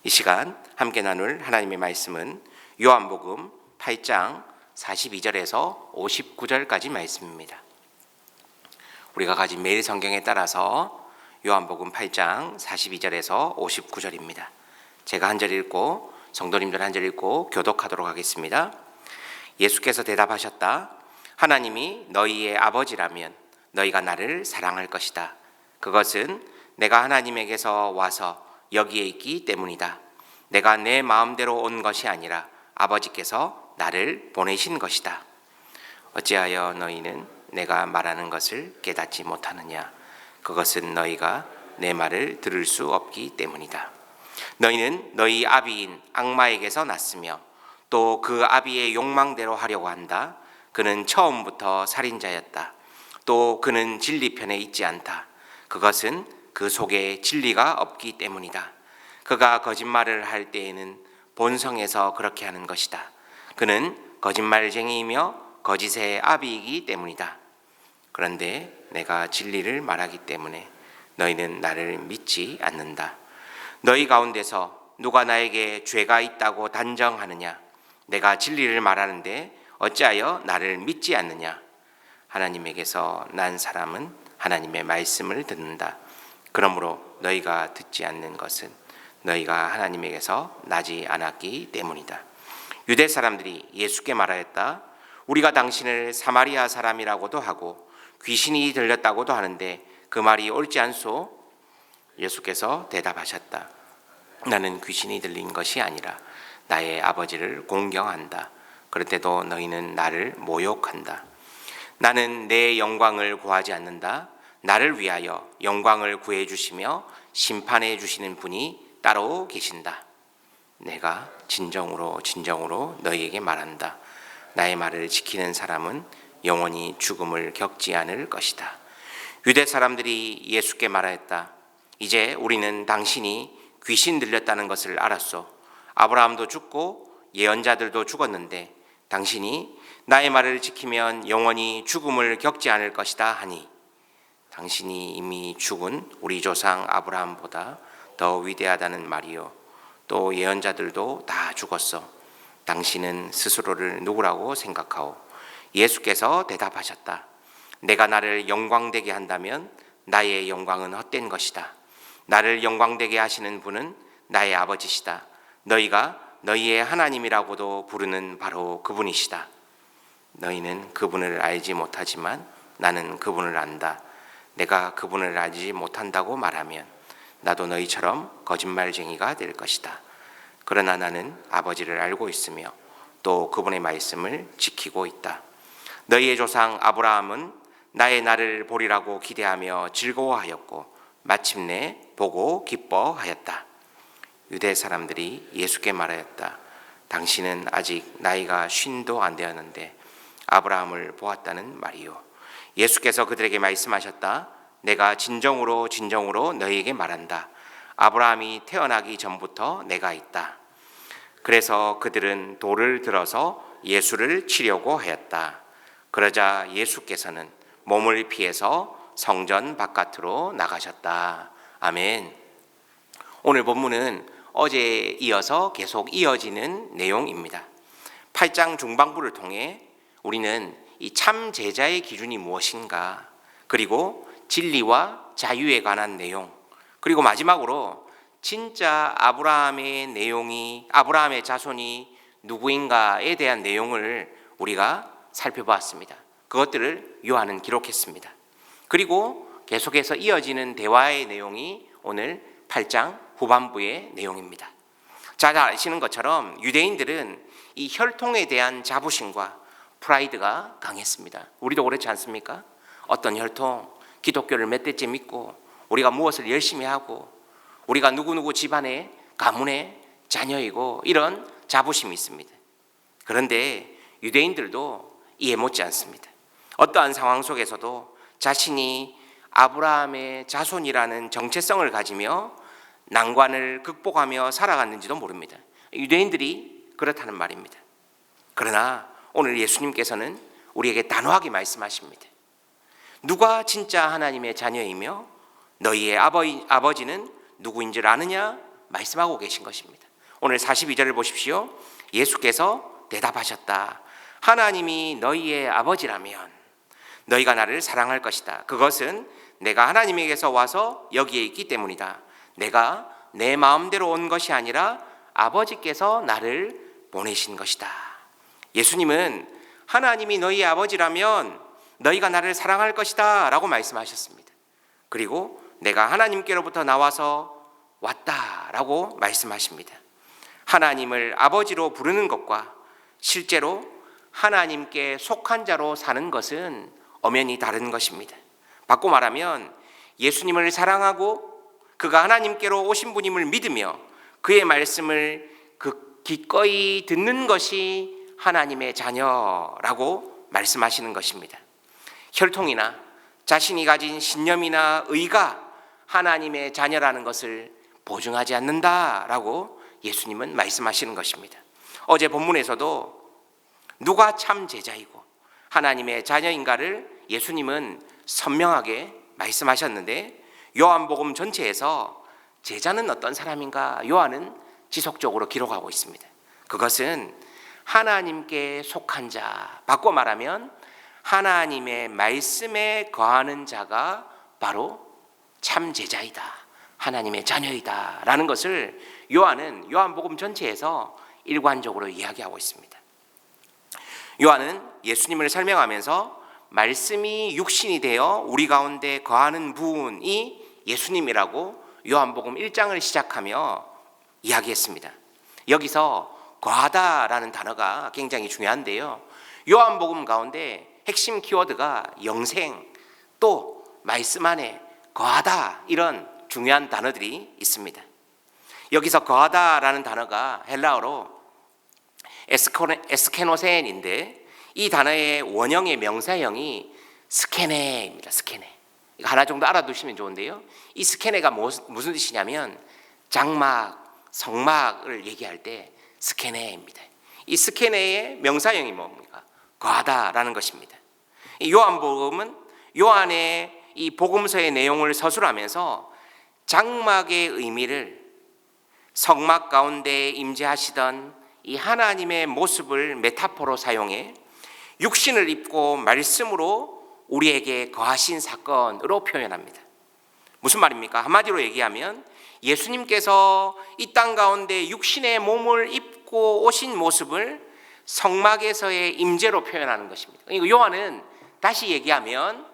이 시간 함께 나눌 하나님의 말씀은 요한복음 8장 42절에서 59절까지 말씀입니다. 우리가 가진 매일 성경에 따라서 요한복음 8장 42절에서 59절입니다. 제가 한 절 읽고 성도님들 한 절 읽고 교독하도록 하겠습니다. 예수께서 대답하셨다. 하나님이 너희의 아버지라면 너희가 나를 사랑할 것이다. 그것은 내가 하나님에게서 와서 여기에 있기 때문이다. 내가 내 마음대로 온 것이 아니라 아버지께서 나를 보내신 것이다. 어찌하여 너희는 내가 말하는 것을 깨닫지 못하느냐? 그것은 너희가 내 말을 들을 수 없기 때문이다. 너희는 너희 아비인 악마에게서 났으며 또 그 아비의 욕망대로 하려고 한다. 그는 처음부터 살인자였다. 또 그는 진리 편에 있지 않다. 그것은 그 속에 진리가 없기 때문이다. 그가 거짓말을 할 때에는 본성에서 그렇게 하는 것이다. 그는 거짓말쟁이이며 거짓의 아비이기 때문이다. 그런데 내가 진리를 말하기 때문에 너희는 나를 믿지 않는다. 너희 가운데서 누가 나에게 죄가 있다고 단정하느냐? 내가 진리를 말하는데 어찌하여 나를 믿지 않느냐? 하나님에게서 난 사람은 하나님의 말씀을 듣는다. 그러므로 너희가 듣지 않는 것은 너희가 하나님에게서 나지 않았기 때문이다. 유대 사람들이 예수께 말하였다. 우리가 당신을 사마리아 사람이라고도 하고 귀신이 들렸다고도 하는데 그 말이 옳지 않소? 예수께서 대답하셨다. 나는 귀신이 들린 것이 아니라 나의 아버지를 공경한다. 그럴 때도 너희는 나를 모욕한다. 나는 내 영광을 구하지 않는다. 나를 위하여 영광을 구해 주시며 심판해 주시는 분이 따로 계신다. 내가 진정으로 너희에게 말한다. 나의 말을 지키는 사람은 영원히 죽음을 겪지 않을 것이다. 유대 사람들이 예수께 말하였다. 이제 우리는 당신이 귀신 들렸다는 것을 알았소. 아브라함도 죽고 예언자들도 죽었는데 당신이 나의 말을 지키면 영원히 죽음을 겪지 않을 것이다 하니 당신이 이미 죽은 우리 조상 아브라함보다 더 위대하다는 말이요. 또 예언자들도 다 죽었어. 당신은 스스로를 누구라고 생각하오? 예수께서 대답하셨다. 내가 나를 영광되게 한다면 나의 영광은 헛된 것이다. 나를 영광되게 하시는 분은 나의 아버지시다. 너희가 너희의 하나님이라고도 부르는 바로 그분이시다. 너희는 그분을 알지 못하지만 나는 그분을 안다. 내가 그분을 알지 못한다고 말하면 나도 너희처럼 거짓말쟁이가 될 것이다. 그러나 나는 아버지를 알고 있으며 또 그분의 말씀을 지키고 있다. 너희의 조상 아브라함은 나의 날을 보리라고 기대하며 즐거워하였고 마침내 보고 기뻐하였다. 유대 사람들이 예수께 말하였다. 당신은 아직 나이가 50도 안 되었는데 아브라함을 보았다는 말이요. 예수께서 그들에게 말씀하셨다. 내가 진정으로 너희에게 말한다. 아브라함이 태어나기 전부터 내가 있다. 그래서 그들은 돌을 들어서 예수를 치려고 하였다. 그러자 예수께서는 몸을 피해서 성전 바깥으로 나가셨다. 아멘. 오늘 본문은 어제에 이어서 계속 이어지는 내용입니다. 8장 중반부를 통해 우리는 이 참 제자의 기준이 무엇인가, 그리고 진리와 자유에 관한 내용, 그리고 마지막으로 진짜 아브라함의 자손이 누구인가에 대한 내용을 우리가 살펴보았습니다. 그것들을 요한은 기록했습니다. 그리고 계속해서 이어지는 대화의 내용이 오늘 8장 후반부의 내용입니다. 잘 아시는 것처럼 유대인들은 이 혈통에 대한 자부심과 프라이드가 강했습니다. 우리도 그렇지 않습니까? 어떤 혈통, 기독교를 몇 대째 믿고 우리가 무엇을 열심히 하고 우리가 누구누구 집안의 가문의 자녀이고 이런 자부심이 있습니다. 그런데 유대인들도 이해 못지 않습니다. 어떠한 상황 속에서도 자신이 아브라함의 자손이라는 정체성을 가지며 난관을 극복하며 살아갔는지도 모릅니다. 유대인들이 그렇다는 말입니다. 그러나 오늘 예수님께서는 우리에게 단호하게 말씀하십니다. 누가 진짜 하나님의 자녀이며 너희의 아버지는 누구인 줄 아느냐? 말씀하고 계신 것입니다. 오늘 42절을 보십시오. 예수께서 대답하셨다. 하나님이 너희의 아버지라면 너희가 나를 사랑할 것이다. 그것은 내가 하나님에게서 와서 여기에 있기 때문이다. 내가 내 마음대로 온 것이 아니라 아버지께서 나를 보내신 것이다. 예수님은 하나님이 너희의 아버지라면 너희가 나를 사랑할 것이다 라고 말씀하셨습니다. 그리고 내가 하나님께로부터 나와서 왔다라고 말씀하십니다. 하나님을 아버지로 부르는 것과 실제로 하나님께 속한 자로 사는 것은 엄연히 다른 것입니다. 바꿔 말하면 예수님을 사랑하고 그가 하나님께로 오신 분임을 믿으며 그의 말씀을 기꺼이 듣는 것이 하나님의 자녀라고 말씀하시는 것입니다. 혈통이나 자신이 가진 신념이나 의가 하나님의 자녀라는 것을 보증하지 않는다라고 예수님은 말씀하시는 것입니다. 어제 본문에서도 누가 참 제자이고 하나님의 자녀인가를 예수님은 선명하게 말씀하셨는데 요한복음 전체에서 제자는 어떤 사람인가 요한은 지속적으로 기록하고 있습니다. 그것은 하나님께 속한 자, 바꿔 말하면 하나님의 말씀에 거하는 자가 바로 참 제자이다, 하나님의 자녀이다 라는 것을 요한은 요한복음 전체에서 일관적으로 이야기하고 있습니다. 요한은 예수님을 설명하면서 말씀이 육신이 되어 우리 가운데 거하는 분이 예수님이라고 요한복음 1장을 시작하며 이야기했습니다. 여기서 거하다라는 단어가 굉장히 중요한데요. 요한복음 가운데 핵심 키워드가 영생, 또 말씀 안에 거하다, 이런 중요한 단어들이 있습니다. 여기서 거하다라는 단어가 헬라어로 에스케노센인데 이 단어의 원형의 명사형이 스케네입니다. 스케네. 이거 하나 정도 알아두시면 좋은데요. 이 스케네가 무슨 뜻이냐면 장막, 성막을 얘기할 때 스케네입니다. 이 스케네의 명사형이 뭡니까? 거하다라는 것입니다. 이 요한복음은 요한의 이 복음서의 내용을 서술하면서 장막의 의미를 성막 가운데 임재하시던 이 하나님의 모습을 메타포로 사용해 육신을 입고 말씀으로 우리에게 거하신 사건으로 표현합니다. 무슨 말입니까? 한마디로 얘기하면 예수님께서 이 땅 가운데 육신의 몸을 입고 오신 모습을 성막에서의 임재로 표현하는 것입니다. 요한은 다시 얘기하면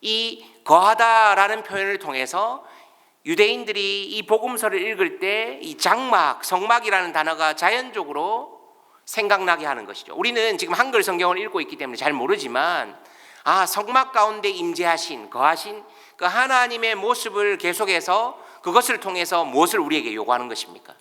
이 거하다라는 표현을 통해서 유대인들이 이 복음서를 읽을 때 이 장막, 성막이라는 단어가 자연적으로 생각나게 하는 것이죠. 우리는 지금 한글 성경을 읽고 있기 때문에 잘 모르지만 성막 가운데 임재하신, 거하신 그 하나님의 모습을 계속해서 그것을 통해서 무엇을 우리에게 요구하는 것입니까?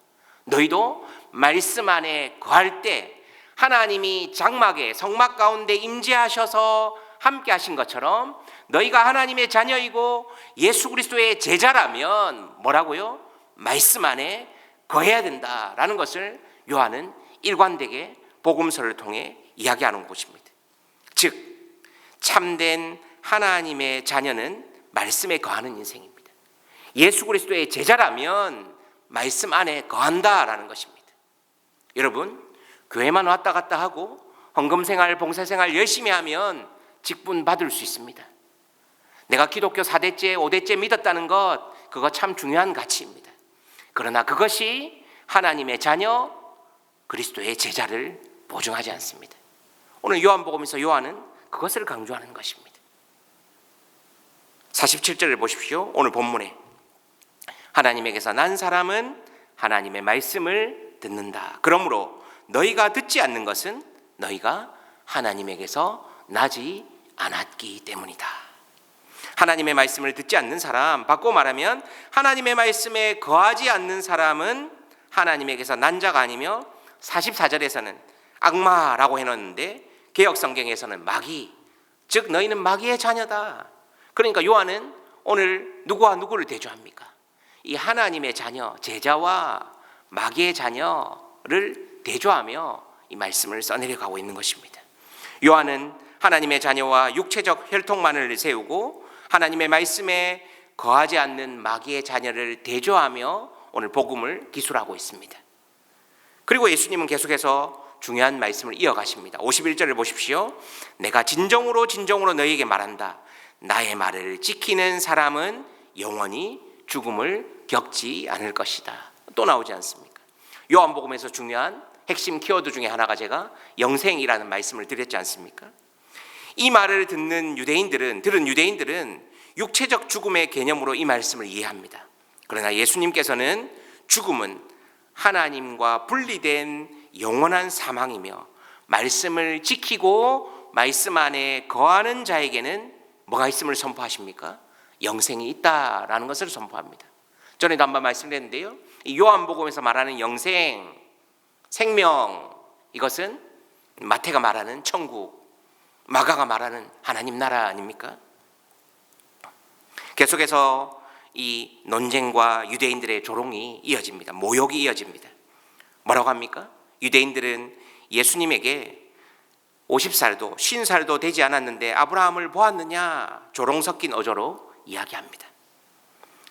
너희도 말씀 안에 거할 때 하나님이 장막에, 성막 가운데 임재하셔서 함께 하신 것처럼 너희가 하나님의 자녀이고 예수 그리스도의 제자라면 뭐라고요? 말씀 안에 거해야 된다라는 것을 요한은 일관되게 복음서를 통해 이야기하는 것입니다. 즉 참된 하나님의 자녀는 말씀에 거하는 인생입니다. 예수 그리스도의 제자라면 말씀 안에 거한다라는 것입니다. 여러분, 교회만 왔다 갔다 하고 헌금생활, 봉사생활 열심히 하면 직분 받을 수 있습니다. 내가 기독교 4대째, 5대째 믿었다는 것, 그거 참 중요한 가치입니다. 그러나 그것이 하나님의 자녀, 그리스도의 제자를 보증하지 않습니다. 오늘 요한복음에서 요한은 그것을 강조하는 것입니다. 47절을 보십시오. 오늘 본문에 하나님에게서 난 사람은 하나님의 말씀을 듣는다. 그러므로 너희가 듣지 않는 것은 너희가 하나님에게서 나지 않았기 때문이다. 하나님의 말씀을 듣지 않는 사람, 바꿔 말하면 하나님의 말씀에 거하지 않는 사람은 하나님에게서 난 자가 아니며 44절에서는 악마라고 해놓는데 개역성경에서는 마귀, 즉 너희는 마귀의 자녀다. 그러니까 요한은 오늘 누구와 누구를 대조합니까? 이 하나님의 자녀, 제자와 마귀의 자녀를 대조하며 이 말씀을 써내려가고 있는 것입니다. 요한은 하나님의 자녀와 육체적 혈통만을 세우고 하나님의 말씀에 거하지 않는 마귀의 자녀를 대조하며 오늘 복음을 기술하고 있습니다. 그리고 예수님은 계속해서 중요한 말씀을 이어가십니다. 51절을 보십시오. 내가 진정으로 진정으로 너희에게 말한다. 나의 말을 지키는 사람은 영원히 죽음을 겪지 않을 것이다. 또 나오지 않습니까? 요한복음에서 중요한 핵심 키워드 중에 하나가 제가 영생이라는 말씀을 드렸지 않습니까? 이 말을 들은 유대인들은 육체적 죽음의 개념으로 이 말씀을 이해합니다. 그러나 예수님께서는 죽음은 하나님과 분리된 영원한 사망이며 말씀을 지키고 말씀 안에 거하는 자에게는 뭐가 있음을 선포하십니까? 영생이 있다라는 것을 선포합니다. 전에도 한번 말씀드렸는데요. 이 요한복음에서 말하는 영생, 생명, 이것은 마태가 말하는 천국, 마가가 말하는 하나님 나라 아닙니까? 계속해서 이 논쟁과 유대인들의 조롱이 이어집니다. 모욕이 이어집니다. 뭐라고 합니까? 유대인들은 예수님에게 50살도 50살도 되지 않았는데 아브라함을 보았느냐 조롱 섞인 어조로 이야기합니다.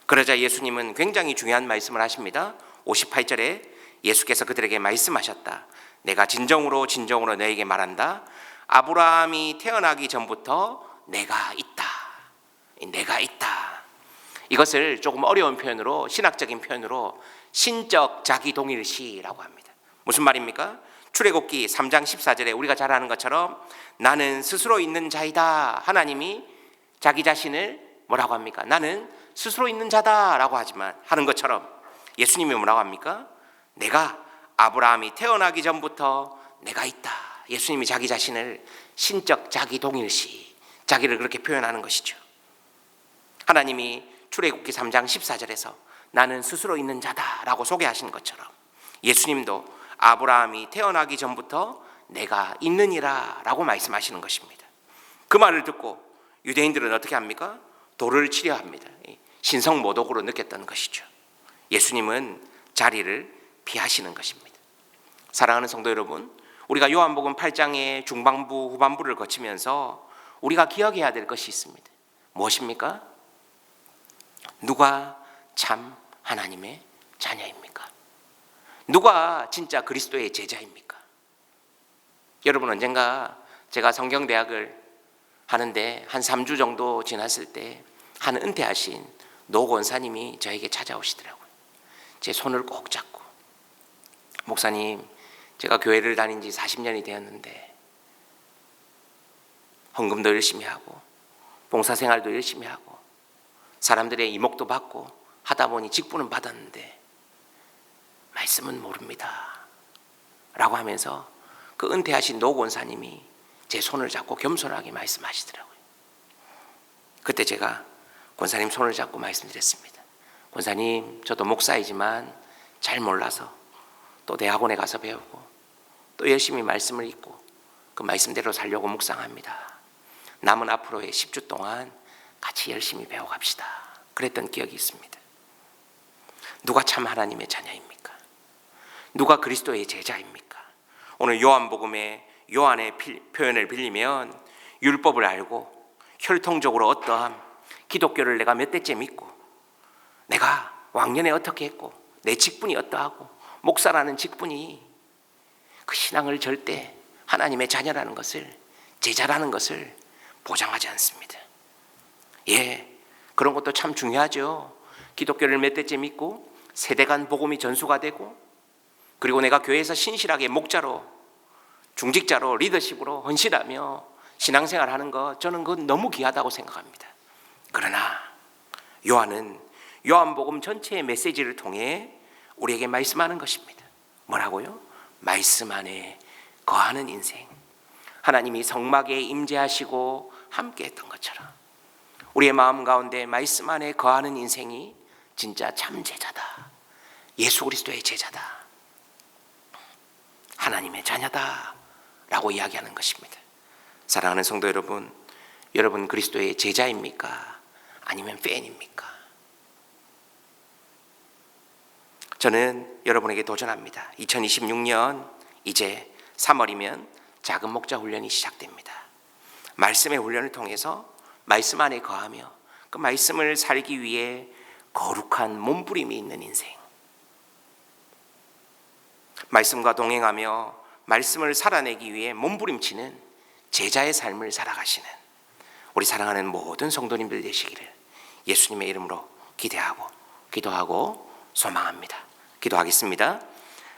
그러자 예수님은 굉장히 중요한 말씀을 하십니다. 58절에 예수께서 그들에게 말씀하셨다. 내가 진정으로 진정으로 너에게 말한다. 아브라함이 태어나기 전부터 내가 있다. 내가 있다. 이것을 조금 어려운 표현으로, 신학적인 표현으로 신적 자기동일시라고 합니다. 무슨 말입니까? 출애굽기 3장 14절에 우리가 잘 아는 것처럼 나는 스스로 있는 자이다. 하나님이 자기 자신을 뭐라고 합니까? 나는 스스로 있는 자다라고 하는 것처럼 예수님이 뭐라고 합니까? 내가 아브라함이 태어나기 전부터 내가 있다. 예수님이 자기 자신을 신적 자기동일시, 자기를 그렇게 표현하는 것이죠. 하나님이 출애굽기 3장 14절에서 나는 스스로 있는 자다라고 소개하신 것처럼 예수님도 아브라함이 태어나기 전부터 내가 있느니라 라고 말씀하시는 것입니다. 그 말을 듣고 유대인들은 어떻게 합니까? 돌을 치려 합니다. 신성모독으로 느꼈던 것이죠. 예수님은 자리를 피하시는 것입니다. 사랑하는 성도 여러분, 우리가 요한복음 8장의 중반부 후반부를 거치면서 우리가 기억해야 될 것이 있습니다. 무엇입니까? 누가 참 하나님의 자녀입니까? 누가 진짜 그리스도의 제자입니까? 여러분, 언젠가 제가 성경대학을 하는데 한 3주 정도 지났을 때 한 은퇴하신 노 권사님이 저에게 찾아오시더라고요. 제 손을 꼭 잡고, 목사님, 제가 교회를 다닌 지 40년이 되었는데 헌금도 열심히 하고 봉사생활도 열심히 하고 사람들의 이목도 받고 하다 보니 직분은 받았는데 말씀은 모릅니다 라고 하면서 그 은퇴하신 노 권사님이 제 손을 잡고 겸손하게 말씀하시더라고요. 그때 제가 권사님 손을 잡고 말씀드렸습니다. 권사님, 저도 목사이지만 잘 몰라서 또 대학원에 가서 배우고 또 열심히 말씀을 읽고 그 말씀대로 살려고 묵상합니다. 남은 앞으로의 10주 동안 같이 열심히 배워갑시다. 그랬던 기억이 있습니다. 누가 참 하나님의 자녀입니까? 누가 그리스도의 제자입니까? 오늘 요한복음의 요한의 표현을 빌리면 율법을 알고 혈통적으로 어떠함, 기독교를 내가 몇 대째 믿고 내가 왕년에 어떻게 했고 내 직분이 어떠하고 목사라는 직분이 그 신앙을 절대 하나님의 자녀라는 것을, 제자라는 것을 보장하지 않습니다. 예, 그런 것도 참 중요하죠. 기독교를 몇 대째 믿고 세대간 복음이 전수가 되고 그리고 내가 교회에서 신실하게 목자로, 중직자로, 리더십으로 헌신하며 신앙생활하는 것, 저는 그건 너무 귀하다고 생각합니다. 그러나 요한은 요한복음 전체의 메시지를 통해 우리에게 말씀하는 것입니다. 뭐라고요? 말씀 안에 거하는 인생. 하나님이 성막에 임재하시고 함께 했던 것처럼 우리의 마음 가운데 말씀 안에 거하는 인생이 진짜 참 제자다. 예수 그리스도의 제자다. 하나님의 자녀다 라고 이야기하는 것입니다. 사랑하는 성도 여러분, 여러분 그리스도의 제자입니까? 아니면 팬입니까? 저는 여러분에게 도전합니다. 2026년 이제 3월이면 작은 목자 훈련이 시작됩니다. 말씀의 훈련을 통해서 말씀 안에 거하며 그 말씀을 살기 위해 거룩한 몸부림이 있는 인생, 말씀과 동행하며 말씀을 살아내기 위해 몸부림치는 제자의 삶을 살아가시는 우리 사랑하는 모든 성도님들 되시기를 예수님의 이름으로 기도하고 소망합니다. 기도하겠습니다.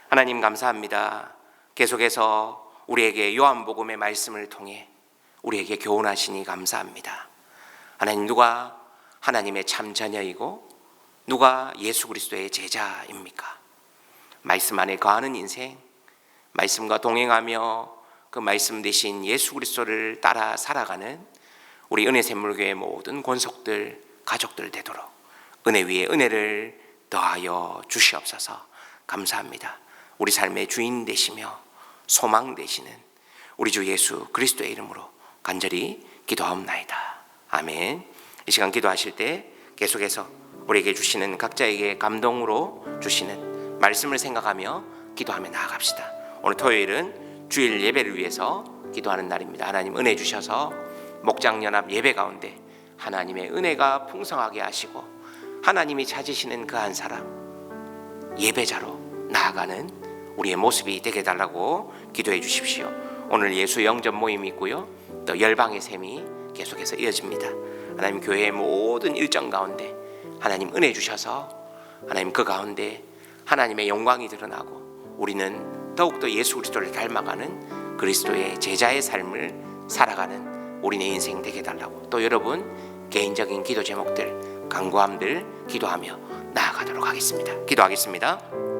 하나님 감사합니다. 계속해서 우리에게 요한복음의 말씀을 통해 우리에게 교훈하시니 감사합니다. 하나님, 누가 하나님의 참 자녀이고 누가 예수 그리스도의 제자입니까? 말씀 안에 거하는 인생, 말씀과 동행하며 그 말씀 대신 예수 그리스도를 따라 살아가는 우리 은혜샘물교회 모든 권속들, 가족들 되도록 은혜 위에 은혜를 더하여 주시옵소서. 감사합니다. 우리 삶의 주인 되시며 소망 되시는 우리 주 예수 그리스도의 이름으로 간절히 기도하옵나이다. 아멘. 이 시간 기도하실 때 계속해서 우리에게 주시는, 각자에게 감동으로 주시는 말씀을 생각하며 기도하며 나아갑시다. 오늘 토요일은 주일 예배를 위해서 기도하는 날입니다. 하나님 은혜 주셔서 목장연합 예배 가운데 하나님의 은혜가 풍성하게 하시고 하나님이 찾으시는 그 한 사람 예배자로 나아가는 우리의 모습이 되게 해달라고 기도해 주십시오. 오늘 예수 영접 모임이 있고요, 또 열방의 셈이 계속해서 이어집니다. 하나님 교회의 모든 일정 가운데 하나님 은혜 주셔서 하나님 그 가운데 하나님의 영광이 드러나고 우리는 더욱더 예수 그리스도를 닮아가는 그리스도의 제자의 삶을 살아가는 우리의 인생 되게 해달라고, 또 여러분 개인적인 기도 제목들, 간구함들 기도하며 나아가도록 하겠습니다. 기도하겠습니다.